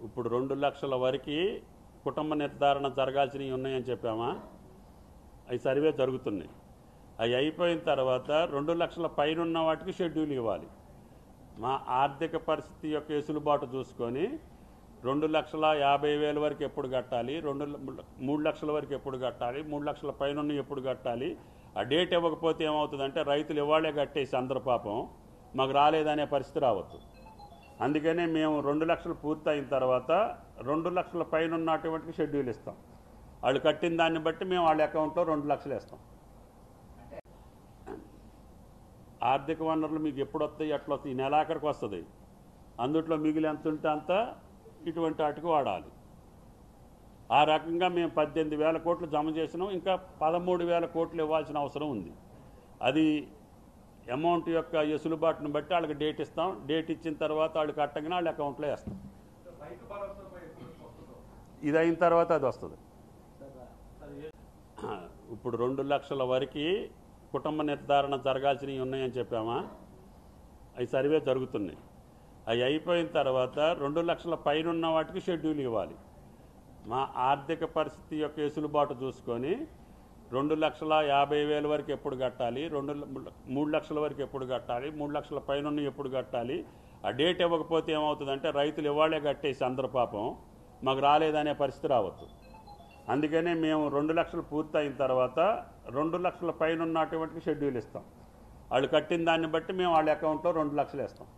ఇప్పుడు 2 లక్షల వరకు కుటుంబ నిర్ధారణ జరగాల్సినవి ఉన్నాయని చెప్పామా? అవి సర్వే జరుగుతున్నాయి. అవి అయిపోయిన తర్వాత 2 లక్షల పైన ఉన్న వాటికి షెడ్యూల్ ఇవ్వాలి. మా ఆర్థిక పరిస్థితి యొక్క వెసులుబాటు చూసుకొని 2,50,000 వరకు ఎప్పుడు కట్టాలి, 3 లక్షల వరకు ఎప్పుడు కట్టాలి, 3 లక్షల పైన ఎప్పుడు కట్టాలి, ఆ డేట్ ఇవ్వకపోతే ఏమవుతుందంటే రైతులు ఇవాళే కట్టేసి అందరు పాపం మాకు రాలేదనే పరిస్థితి రావచ్చు. అందుకనే మేము 2 లక్షలు పూర్తయిన తర్వాత 2 లక్షల పైన ఉన్నటువంటి షెడ్యూల్ ఇస్తాం. వాళ్ళు కట్టిన దాన్ని బట్టి మేము వాళ్ళ అకౌంట్లో 2 లక్షలు వేస్తాం. ఆర్థిక వనరులు మీకు ఎప్పుడు వస్తాయి, ఎట్లా వస్తాయి, ఈ నెలాఖరికి వస్తుంది. అందుట్లో మిగిలి ఎంత ఉంటే అంత ఇటువంటి వాటికి వాడాలి. ఆ రకంగా మేము 18,000 కోట్లు జమ చేసినాం. ఇంకా 13,000 కోట్లు ఇవ్వాల్సిన అవసరం ఉంది. అది అమౌంట్ యొక్క వెసులుబాటును బట్టి వాళ్ళకి డేట్ ఇస్తాం. డేట్ ఇచ్చిన తర్వాత వాళ్ళు కట్టగానే వాళ్ళ అకౌంట్లో వేస్తాం. ఇది అయిన తర్వాత అది వస్తుంది. ఇప్పుడు 2 లక్షల వరకు కుటుంబ నిర్ధారణ జరగాల్సినవి ఉన్నాయని చెప్పామా? అవి సర్వే జరుగుతున్నాయి. అవి అయిపోయిన తర్వాత 2 లక్షల పైన ఉన్న వాటికి షెడ్యూల్ ఇవ్వాలి. మా ఆర్థిక పరిస్థితి యొక్క వెసులుబాటు చూసుకొని 2,50,000 వరకు ఎప్పుడు కట్టాలి, 3 లక్షల వరకు ఎప్పుడు కట్టాలి, 3 లక్షల పైన ఎప్పుడు కట్టాలి, ఆ డేట్ ఇవ్వకపోతే ఏమవుతుందంటే రైతులు ఇవాళే కట్టేసి అందరు పాపం మాకు రాలేదనే పరిస్థితి రావచ్చు. అందుకనే మేము 2 లక్షలు పూర్తయిన తర్వాత 2 లక్షల పైన ఉన్నటువంటి షెడ్యూల్ ఇస్తాం. వాళ్ళు కట్టిన దాన్ని బట్టి మేము వాళ్ళ అకౌంట్లో 2 లక్షలు వేస్తాం.